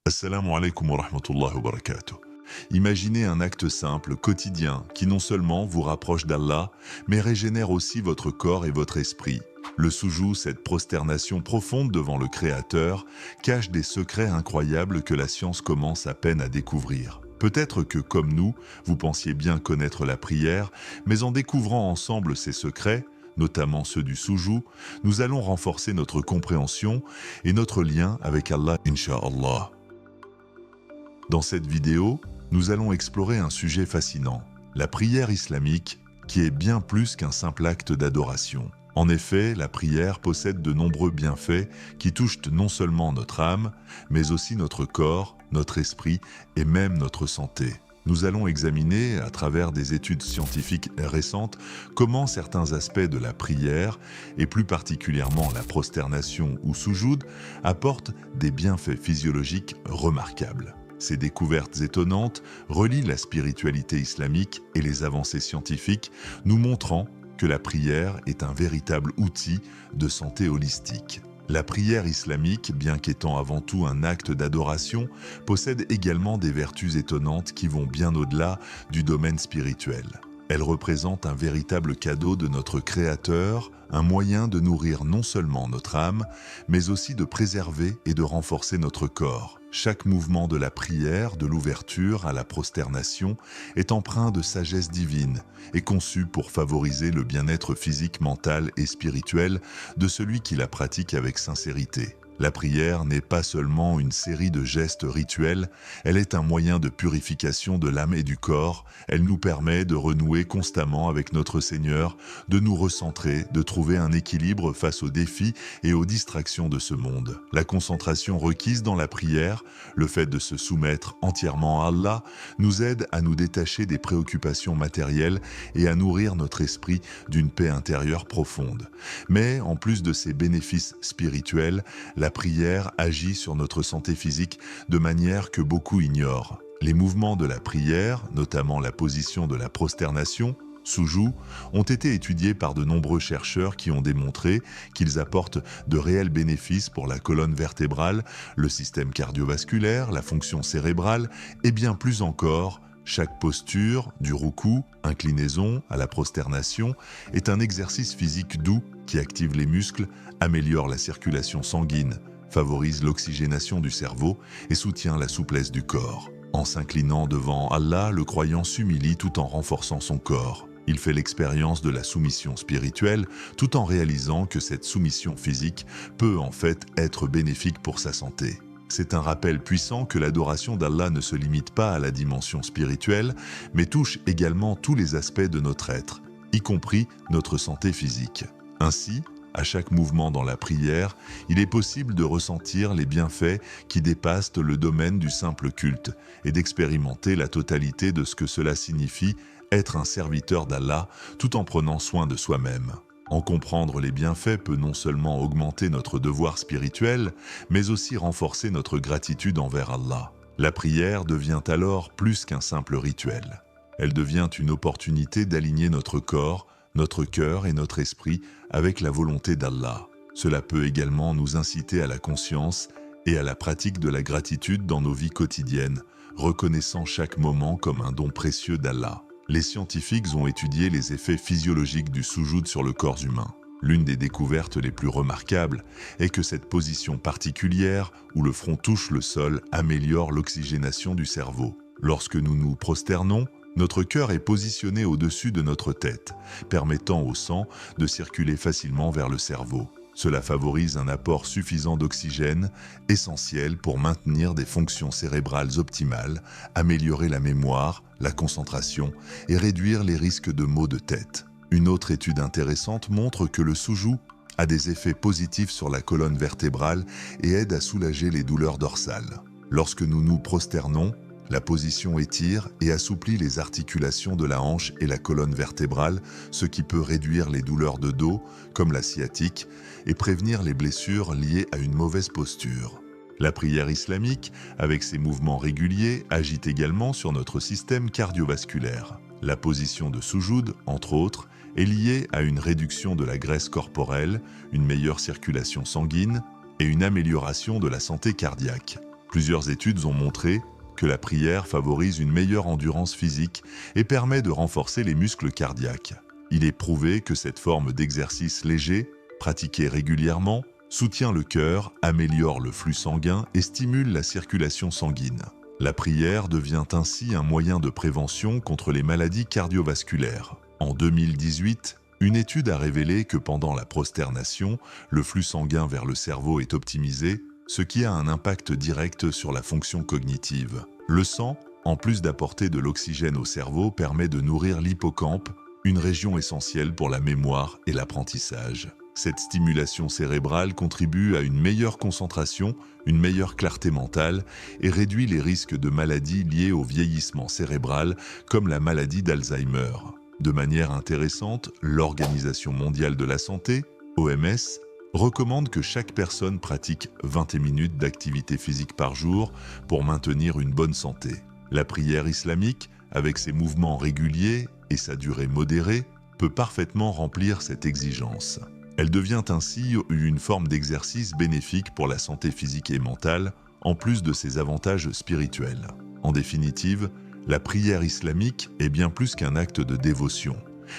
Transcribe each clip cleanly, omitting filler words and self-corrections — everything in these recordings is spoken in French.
Assalamu alaikum wa rahmatullahi wa barakatuh. Imaginez un acte simple, quotidien, qui non seulement vous rapproche d'Allah, mais régénère aussi votre corps et votre esprit. Le soujou, cette prosternation profonde devant le Créateur, cache des secrets incroyables que la science commence à peine à découvrir. Peut-être que, comme nous, vous pensiez bien connaître la prière, mais en découvrant ensemble ces secrets, notamment ceux du soujou, nous allons renforcer notre compréhension et notre lien avec Allah, Inch'Allah. Dans cette vidéo, nous allons explorer un sujet fascinant, la prière islamique, qui est bien plus qu'un simple acte d'adoration. En effet, la prière possède de nombreux bienfaits qui touchent non seulement notre âme, mais aussi notre corps, notre esprit et même notre santé. Nous allons examiner, à travers des études scientifiques récentes, comment certains aspects de la prière, et plus particulièrement la prosternation ou soujoud, apportent des bienfaits physiologiques remarquables. Ces découvertes étonnantes relient la spiritualité islamique et les avancées scientifiques, nous montrant que la prière est un véritable outil de santé holistique. La prière islamique, bien qu'étant avant tout un acte d'adoration, possède également des vertus étonnantes qui vont bien au-delà du domaine spirituel. Elle représente un véritable cadeau de notre Créateur, un moyen de nourrir non seulement notre âme, mais aussi de préserver et de renforcer notre corps. Chaque mouvement de la prière, de l'ouverture à la prosternation, est empreint de sagesse divine et conçu pour favoriser le bien-être physique, mental et spirituel de celui qui la pratique avec sincérité. La prière n'est pas seulement une série de gestes rituels, elle est un moyen de purification de l'âme et du corps, elle nous permet de renouer constamment avec notre Seigneur, de nous recentrer, de trouver un équilibre face aux défis et aux distractions de ce monde. La concentration requise dans la prière, le fait de se soumettre entièrement à Allah, nous aide à nous détacher des préoccupations matérielles et à nourrir notre esprit d'une paix intérieure profonde. Mais en plus de ces bénéfices spirituels, la prière agit sur notre santé physique de manière que beaucoup ignorent. Les mouvements de la prière, notamment la position de la prosternation, soujou, ont été étudiés par de nombreux chercheurs qui ont démontré qu'ils apportent de réels bénéfices pour la colonne vertébrale, le système cardiovasculaire, la fonction cérébrale et bien plus encore. Chaque posture, du roukou, inclinaison à la prosternation, est un exercice physique doux qui active les muscles, améliore la circulation sanguine, favorise l'oxygénation du cerveau et soutient la souplesse du corps. En s'inclinant devant Allah, le croyant s'humilie tout en renforçant son corps. Il fait l'expérience de la soumission spirituelle tout en réalisant que cette soumission physique peut en fait être bénéfique pour sa santé. C'est un rappel puissant que l'adoration d'Allah ne se limite pas à la dimension spirituelle, mais touche également tous les aspects de notre être, y compris notre santé physique. Ainsi, à chaque mouvement dans la prière, il est possible de ressentir les bienfaits qui dépassent le domaine du simple culte et d'expérimenter la totalité de ce que cela signifie être un serviteur d'Allah tout en prenant soin de soi-même. En comprendre les bienfaits peut non seulement augmenter notre devoir spirituel, mais aussi renforcer notre gratitude envers Allah. La prière devient alors plus qu'un simple rituel. Elle devient une opportunité d'aligner notre corps, notre cœur et notre esprit avec la volonté d'Allah. Cela peut également nous inciter à la conscience et à la pratique de la gratitude dans nos vies quotidiennes, reconnaissant chaque moment comme un don précieux d'Allah. Les scientifiques ont étudié les effets physiologiques du soujoud sur le corps humain. L'une des découvertes les plus remarquables est que cette position particulière, où le front touche le sol, améliore l'oxygénation du cerveau. Lorsque nous nous prosternons, notre cœur est positionné au-dessus de notre tête, permettant au sang de circuler facilement vers le cerveau. Cela favorise un apport suffisant d'oxygène, essentiel pour maintenir des fonctions cérébrales optimales, améliorer la mémoire, la concentration et réduire les risques de maux de tête. Une autre étude intéressante montre que le soujou a des effets positifs sur la colonne vertébrale et aide à soulager les douleurs dorsales. Lorsque nous nous prosternons, la position étire et assouplit les articulations de la hanche et la colonne vertébrale, ce qui peut réduire les douleurs de dos, comme la sciatique, et prévenir les blessures liées à une mauvaise posture. La prière islamique, avec ses mouvements réguliers, agit également sur notre système cardiovasculaire. La position de soujoud, entre autres, est liée à une réduction de la graisse corporelle, une meilleure circulation sanguine et une amélioration de la santé cardiaque. Plusieurs études ont montré que la prière favorise une meilleure endurance physique et permet de renforcer les muscles cardiaques. Il est prouvé que cette forme d'exercice léger, pratiqué régulièrement, soutient le cœur, améliore le flux sanguin et stimule la circulation sanguine. La prière devient ainsi un moyen de prévention contre les maladies cardiovasculaires. En 2018, une étude a révélé que pendant la prosternation, le flux sanguin vers le cerveau est optimisé, ce qui a un impact direct sur la fonction cognitive. Le sang, en plus d'apporter de l'oxygène au cerveau, permet de nourrir l'hippocampe, une région essentielle pour la mémoire et l'apprentissage. Cette stimulation cérébrale contribue à une meilleure concentration, une meilleure clarté mentale et réduit les risques de maladies liées au vieillissement cérébral comme la maladie d'Alzheimer. De manière intéressante, l'Organisation mondiale de la santé, OMS, recommande que chaque personne pratique 20 minutes d'activité physique par jour pour maintenir une bonne santé. La prière islamique, avec ses mouvements réguliers et sa durée modérée, peut parfaitement remplir cette exigence. Elle devient ainsi une forme d'exercice bénéfique pour la santé physique et mentale, en plus de ses avantages spirituels. En définitive, la prière islamique est bien plus qu'un acte de dévotion.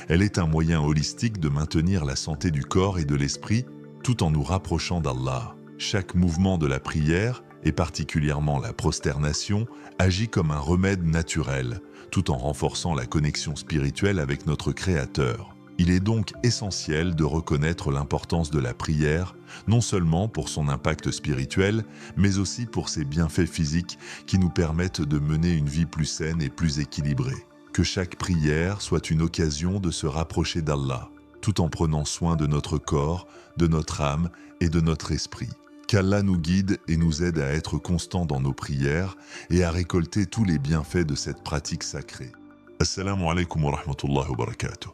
Elle est un moyen holistique de maintenir la santé du corps et de l'esprit, tout en nous rapprochant d'Allah. Chaque mouvement de la prière, et particulièrement la prosternation, agit comme un remède naturel, tout en renforçant la connexion spirituelle avec notre Créateur. Il est donc essentiel de reconnaître l'importance de la prière, non seulement pour son impact spirituel, mais aussi pour ses bienfaits physiques qui nous permettent de mener une vie plus saine et plus équilibrée. Que chaque prière soit une occasion de se rapprocher d'Allah, tout en prenant soin de notre corps, de notre âme et de notre esprit. Qu'Allah nous guide et nous aide à être constants dans nos prières et à récolter tous les bienfaits de cette pratique sacrée. Assalamu alaikum wa rahmatullahi wa barakatuh.